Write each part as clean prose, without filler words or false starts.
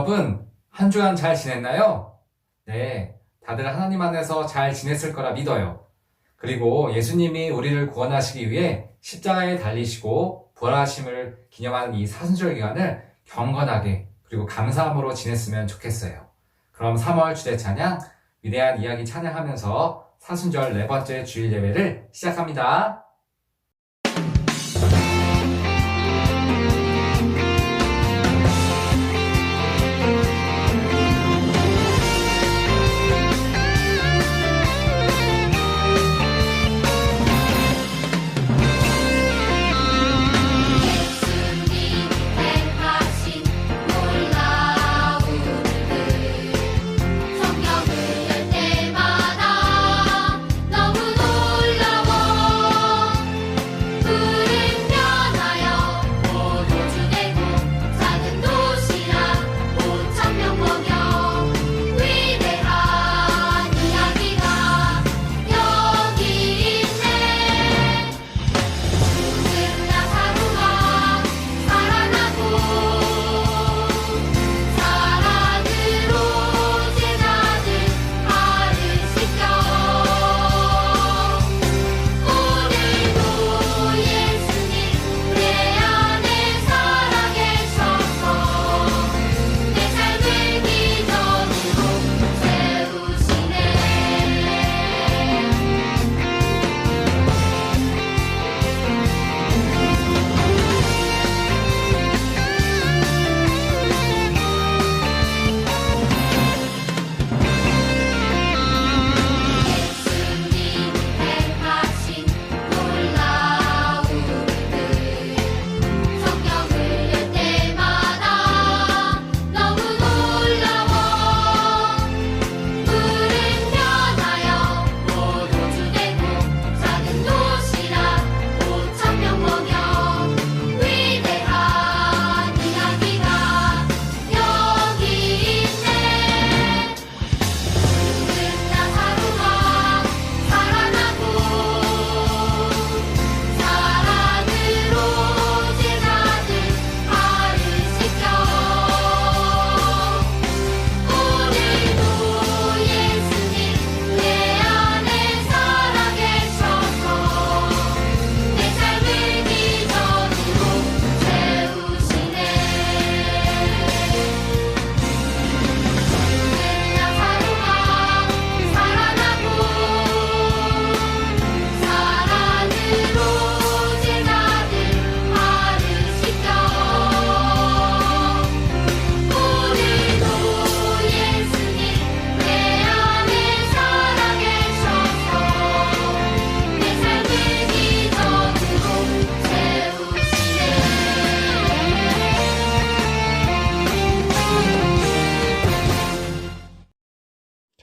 여러분, 한 주간 잘 지냈나요? 네, 다들 하나님 안에서 잘 지냈을 거라 믿어요. 그리고 예수님이 우리를 구원하시기 위해 십자가에 달리시고 부활하심을 기념하는 이 사순절 기간을 경건하게 그리고 감사함으로 지냈으면 좋겠어요. 그럼 3월 주대 찬양, 위대한 이야기 찬양하면서 사순절 4번째 주일 예배를 시작합니다.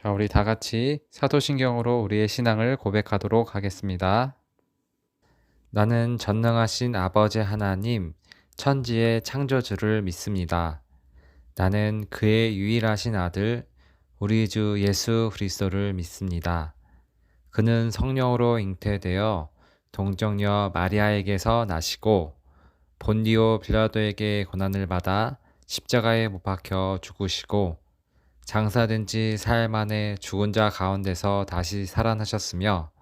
자, 우리 다 같이 사도신경으로 우리의 신앙을 고백하도록 하겠습니다. 나는 전능하신 아버지 하나님, 천지의 창조주를 믿습니다. 나는 그의 유일하신 아들, 우리 주 예수 그리스도를 믿습니다. 그는 성령으로 잉태되어 동정녀 마리아에게서 나시고 본디오 빌라도에게 고난을 받아 십자가에 못 박혀 죽으시고 장사된 지 사흘 만에 죽은 자 가운데서 다시 살아나셨으며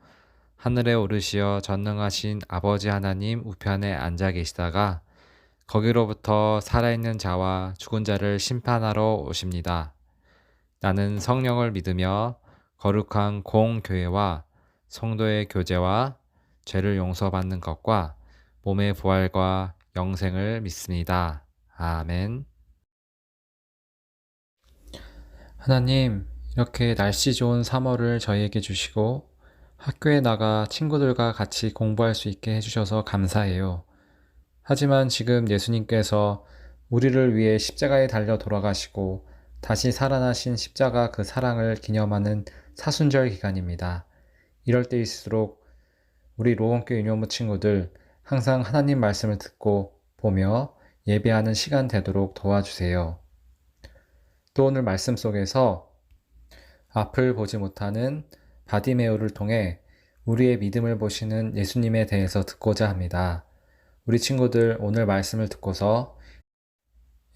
하늘에 오르시어 전능하신 아버지 하나님 우편에 앉아 계시다가 거기로부터 살아있는 자와 죽은 자를 심판하러 오십니다. 나는 성령을 믿으며 거룩한 공교회와 성도의 교제와 죄를 용서받는 것과 몸의 부활과 영생을 믿습니다. 아멘. 하나님, 이렇게 날씨 좋은 3월을 저희에게 주시고 학교에 나가 친구들과 같이 공부할 수 있게 해주셔서 감사해요. 하지만 지금 예수님께서 우리를 위해 십자가에 달려 돌아가시고 다시 살아나신 십자가 그 사랑을 기념하는 사순절 기간입니다. 이럴 때일수록 우리 로원교 유년부 친구들 항상 하나님 말씀을 듣고 보며 예배하는 시간 되도록 도와주세요. 또 오늘 말씀 속에서 앞을 보지 못하는 바디메오를 통해 우리의 믿음을 보시는 예수님에 대해서 듣고자 합니다. 우리 친구들 오늘 말씀을 듣고서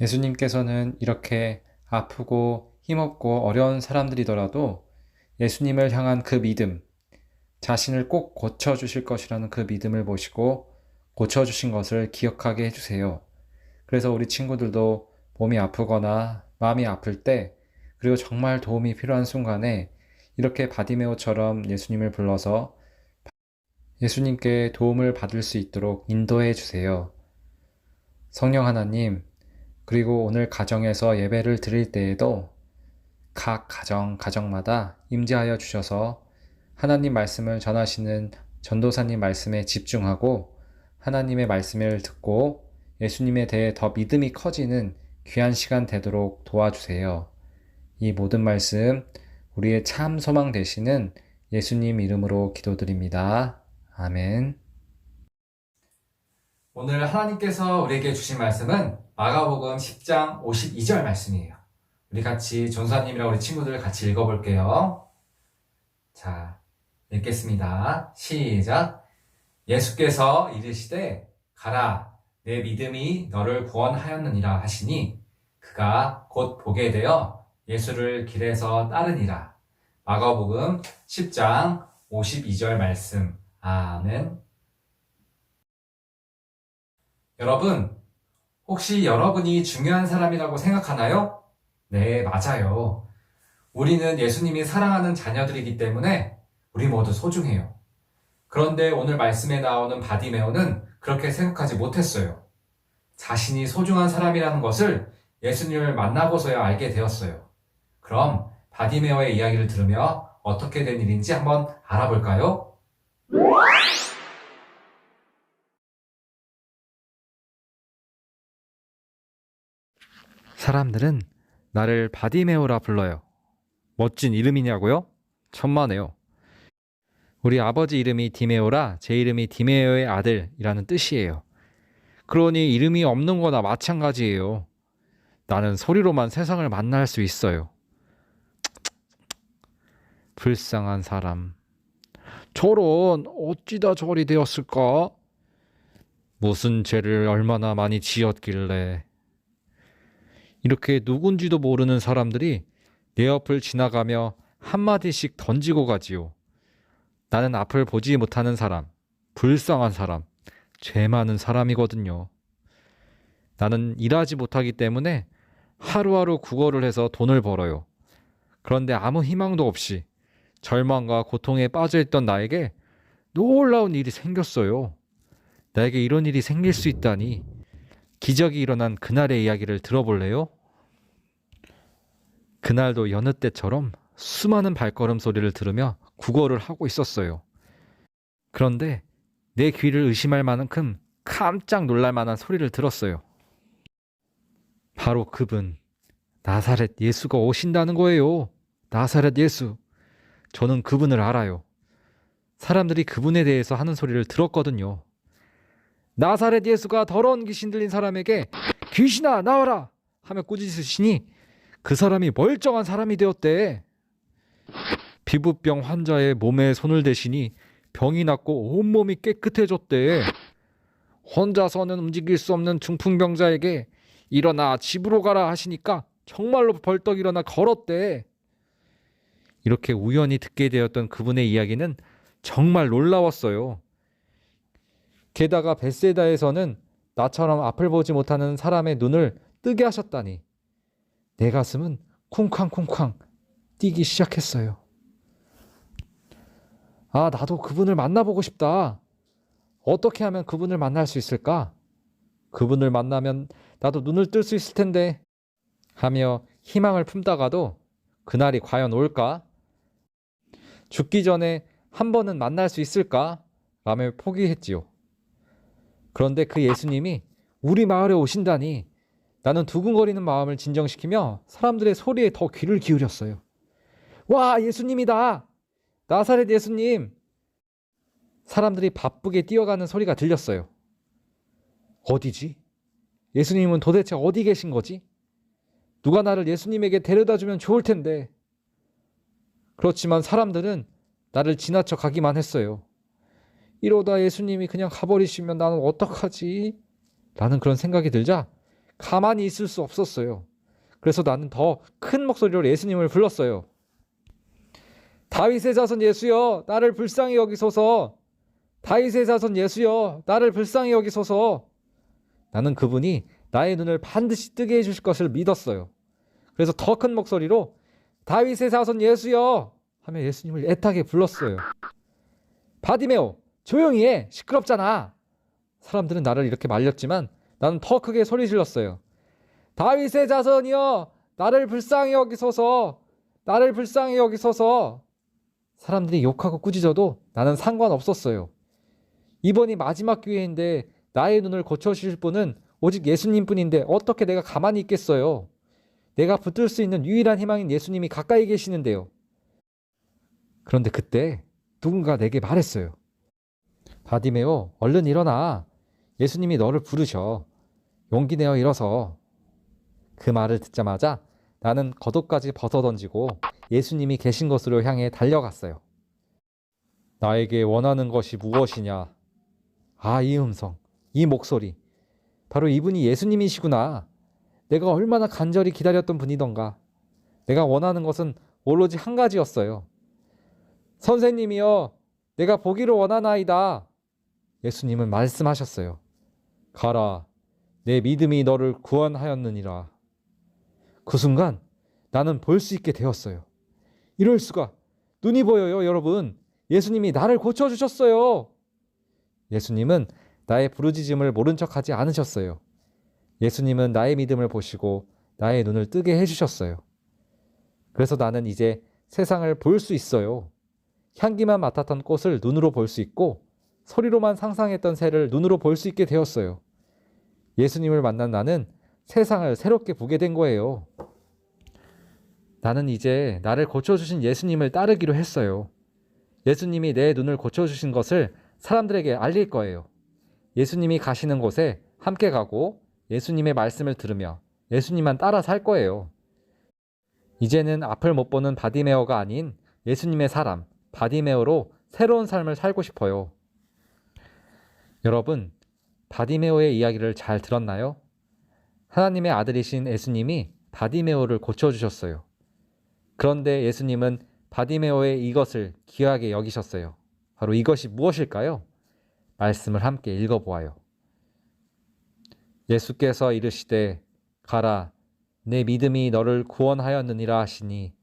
예수님께서는 이렇게 아프고 힘없고 어려운 사람들이더라도 예수님을 향한 그 믿음, 자신을 꼭 고쳐주실 것이라는 그 믿음을 보시고 고쳐주신 것을 기억하게 해주세요. 그래서 우리 친구들도 몸이 아프거나 마음이 아플 때, 그리고 정말 도움이 필요한 순간에 이렇게 바디메오처럼 예수님을 불러서 예수님께 도움을 받을 수 있도록 인도해 주세요. 성령 하나님, 그리고 오늘 가정에서 예배를 드릴 때에도 각 가정마다 임재하여 주셔서 하나님 말씀을 전하시는 전도사님 말씀에 집중하고 하나님의 말씀을 듣고 예수님에 대해 더 믿음이 커지는 귀한 시간 되도록 도와주세요. 이 모든 말씀 우리의 참 소망 되시는 예수님 이름으로 기도드립니다. 아멘. 오늘 하나님께서 우리에게 주신 말씀은 마가복음 10장 52절 말씀이에요. 우리 같이 전사님이랑 우리 친구들 같이 읽어볼게요. 자, 읽겠습니다. 시작. 예수께서 이르시되 가라, 내 믿음이 너를 구원하였느니라 하시니 그가 곧 보게 되어 예수를 길에서 따르니라. 마가복음 10장 52절 말씀. 아멘. 여러분, 혹시 여러분이 중요한 사람이라고 생각하나요? 네, 맞아요. 우리는 예수님이 사랑하는 자녀들이기 때문에 우리 모두 소중해요. 그런데 오늘 말씀에 나오는 바디메오는 그렇게 생각하지 못했어요. 자신이 소중한 사람이라는 것을 예수님을 만나고서야 알게 되었어요. 그럼 바디메오의 이야기를 들으며 어떻게 된 일인지 한번 알아볼까요? 사람들은 나를 바디메오라 불러요. 멋진 이름이냐고요? 천만에요. 우리 아버지 이름이 디메오라 제 이름이 디메오의 아들이라는 뜻이에요. 그러니 이름이 없는 거나 마찬가지예요. 나는 소리로만 세상을 만날 수 있어요. 불쌍한 사람. 저런 어찌다 저리 되었을까? 무슨 죄를 얼마나 많이 지었길래. 이렇게 누군지도 모르는 사람들이 내 옆을 지나가며 한마디씩 던지고 가지요. 나는 앞을 보지 못하는 사람, 불쌍한 사람, 죄 많은 사람이거든요. 나는 일하지 못하기 때문에 하루하루 구걸을 해서 돈을 벌어요. 그런데 아무 희망도 없이 절망과 고통에 빠져있던 나에게 놀라운 일이 생겼어요. 나에게 이런 일이 생길 수 있다니. 기적이 일어난 그날의 이야기를 들어볼래요? 그날도 여느 때처럼 수많은 발걸음 소리를 들으며 구걸을 하고 있었어요. 그런데 내 귀를 의심할 만큼 깜짝 놀랄 만한 소리를 들었어요. 바로 그분, 나사렛 예수가 오신다는 거예요. 나사렛 예수. 저는 그분을 알아요. 사람들이 그분에 대해서 하는 소리를 들었거든요. 나사렛 예수가 더러운 귀신 들린 사람에게 귀신아 나와라 하며 꾸짖으시니 그 사람이 멀쩡한 사람이 되었대. 피부병 환자의 몸에 손을 대시니 병이 낫고 온몸이 깨끗해졌대. 혼자서는 움직일 수 없는 중풍병자에게 일어나 집으로 가라 하시니까 정말로 벌떡 일어나 걸었대. 이렇게 우연히 듣게 되었던 그분의 이야기는 정말 놀라웠어요. 게다가 벳세다에서는 나처럼 앞을 보지 못하는 사람의 눈을 뜨게 하셨다니 내 가슴은 쿵쾅쿵쾅 뛰기 시작했어요. 아, 나도 그분을 만나보고 싶다. 어떻게 하면 그분을 만날 수 있을까? 그분을 만나면 나도 눈을 뜰 수 있을 텐데 하며 희망을 품다가도 그날이 과연 올까? 죽기 전에 한 번은 만날 수 있을까? 라며 포기했지요. 그런데 그 예수님이 우리 마을에 오신다니 나는 두근거리는 마음을 진정시키며 사람들의 소리에 더 귀를 기울였어요. 와, 예수님이다! 나사렛 예수님! 사람들이 바쁘게 뛰어가는 소리가 들렸어요. 어디지? 예수님은 도대체 어디 계신 거지? 누가 나를 예수님에게 데려다 주면 좋을 텐데. 그렇지만 사람들은 나를 지나쳐 가기만 했어요. 이러다 예수님이 그냥 가버리시면 나는 어떡하지? 라는 그런 생각이 들자 가만히 있을 수 없었어요. 그래서 나는 더 큰 목소리로 예수님을 불렀어요. 다윗의 자손 예수여, 나를 불쌍히 여기소서. 다윗의 자손 예수여, 나를 불쌍히 여기소서. 나는 그분이 나의 눈을 반드시 뜨게 해주실 것을 믿었어요. 그래서 더 큰 목소리로 다윗의 자손 예수여 하며 예수님을 애타게 불렀어요. 바디메오, 조용히 해. 시끄럽잖아. 사람들은 나를 이렇게 말렸지만 나는 더 크게 소리 질렀어요. 다윗의 자손이여, 나를 불쌍히 여기소서. 나를 불쌍히 여기소서. 사람들이 욕하고 꾸짖어도 나는 상관없었어요. 이번이 마지막 기회인데 나의 눈을 고쳐주실 분은 오직 예수님뿐인데 어떻게 내가 가만히 있겠어요. 내가 붙들 수 있는 유일한 희망인 예수님이 가까이 계시는데요. 그런데 그때 누군가 내게 말했어요. 바디메오, 얼른 일어나. 예수님이 너를 부르셔. 용기 내어 일어서. 그 말을 듣자마자 나는 겉옷까지 벗어던지고 예수님이 계신 곳으로 향해 달려갔어요. 나에게 원하는 것이 무엇이냐? 아, 이 음성, 이 목소리. 바로 이분이 예수님이시구나. 내가 얼마나 간절히 기다렸던 분이던가. 내가 원하는 것은 오로지 한 가지였어요. 선생님이여, 내가 보기를 원하나이다. 예수님은 말씀하셨어요. 가라, 내 믿음이 너를 구원하였느니라. 그 순간 나는 볼 수 있게 되었어요. 이럴 수가. 눈이 보여요, 여러분. 예수님이 나를 고쳐주셨어요. 예수님은 나의 부르짖음을 모른 척하지 않으셨어요. 예수님은 나의 믿음을 보시고 나의 눈을 뜨게 해주셨어요. 그래서 나는 이제 세상을 볼 수 있어요. 향기만 맡았던 꽃을 눈으로 볼 수 있고 소리로만 상상했던 새를 눈으로 볼 수 있게 되었어요. 예수님을 만난 나는 세상을 새롭게 보게 된 거예요. 나는 이제 나를 고쳐주신 예수님을 따르기로 했어요. 예수님이 내 눈을 고쳐주신 것을 사람들에게 알릴 거예요. 예수님이 가시는 곳에 함께 가고 예수님의 말씀을 들으며 예수님만 따라 살 거예요. 이제는 앞을 못 보는 바디메오가 아닌 예수님의 사람, 바디메오로 새로운 삶을 살고 싶어요. 여러분, 바디메오의 이야기를 잘 들었나요? 하나님의 아들이신 예수님이 바디메오를 고쳐주셨어요. 그런데 예수님은 바디메오의 이것을 귀하게 여기셨어요. 바로 이것이 무엇일까요? 말씀을 함께 읽어보아요. 예수께서 이르시되 가라, 내 믿음이 너를 구원하였느니라 하시니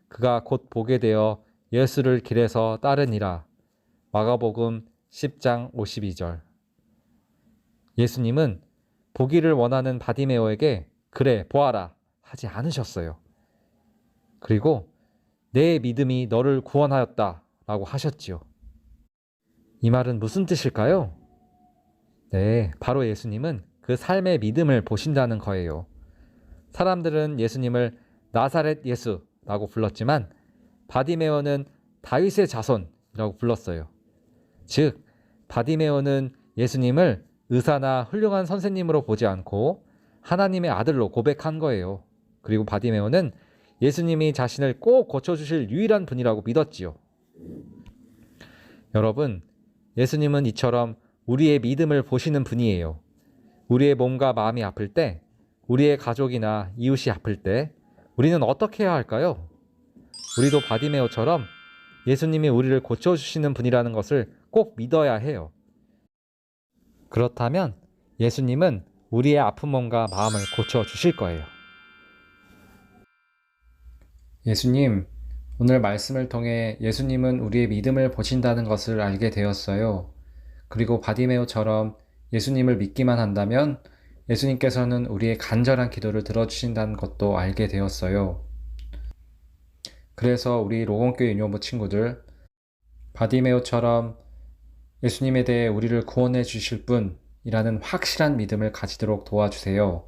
그가 곧 보게 되어 예수를 길에서 따르니라. 마가복음 10장 52절. 예수님은 보기를 원하는 바디메오에게 그래 보아라 하지 않으셨어요. 그리고 내 믿음이 너를 구원하였다 라고 하셨지요. 이 말은 무슨 뜻일까요? 네, 바로 예수님은 그 삶의 믿음을 보신다는 거예요. 사람들은 예수님을 나사렛 예수라고 불렀지만 바디메오는 다윗의 자손이라고 불렀어요. 즉, 바디메오는 예수님을 의사나 훌륭한 선생님으로 보지 않고 하나님의 아들로 고백한 거예요. 그리고 바디메오는 예수님이 자신을 꼭 고쳐주실 유일한 분이라고 믿었지요. 여러분, 예수님은 이처럼 우리의 믿음을 보시는 분이에요. 우리의 몸과 마음이 아플 때, 우리의 가족이나 이웃이 아플 때 우리는 어떻게 해야 할까요? 우리도 바디메오처럼 예수님이 우리를 고쳐주시는 분이라는 것을 꼭 믿어야 해요. 그렇다면 예수님은 우리의 아픈 몸과 마음을 고쳐주실 거예요. 예수님, 오늘 말씀을 통해 예수님은 우리의 믿음을 보신다는 것을 알게 되었어요. 그리고 바디메오처럼 예수님을 믿기만 한다면 예수님께서는 우리의 간절한 기도를 들어주신다는 것도 알게 되었어요. 그래서 우리 로건교회 유년부 친구들, 바디메오처럼 예수님에 대해 우리를 구원해 주실 분이라는 확실한 믿음을 가지도록 도와주세요.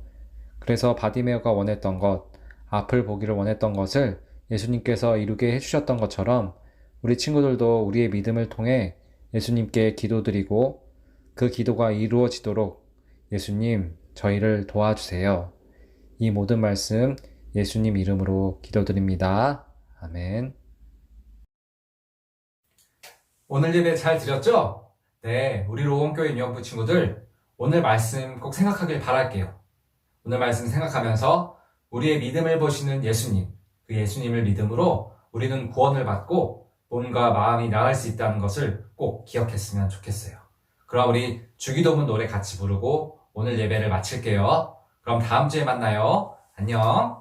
그래서 바디메오가 원했던 것, 앞을 보기를 원했던 것을 예수님께서 이루게 해주셨던 것처럼 우리 친구들도 우리의 믿음을 통해 예수님께 기도드리고 그 기도가 이루어지도록 예수님, 저희를 도와주세요. 이 모든 말씀 예수님 이름으로 기도드립니다. 아멘. 오늘 예배 잘 드렸죠? 네, 우리 로건교회 유년부 친구들 오늘 말씀 꼭 생각하길 바랄게요. 오늘 말씀 생각하면서 우리의 믿음을 보시는 예수님, 그 예수님을 믿음으로 우리는 구원을 받고 몸과 마음이 나을 수 있다는 것을 꼭 기억했으면 좋겠어요. 그럼 우리 주기도문 노래 같이 부르고 오늘 예배를 마칠게요. 그럼 다음 주에 만나요. 안녕.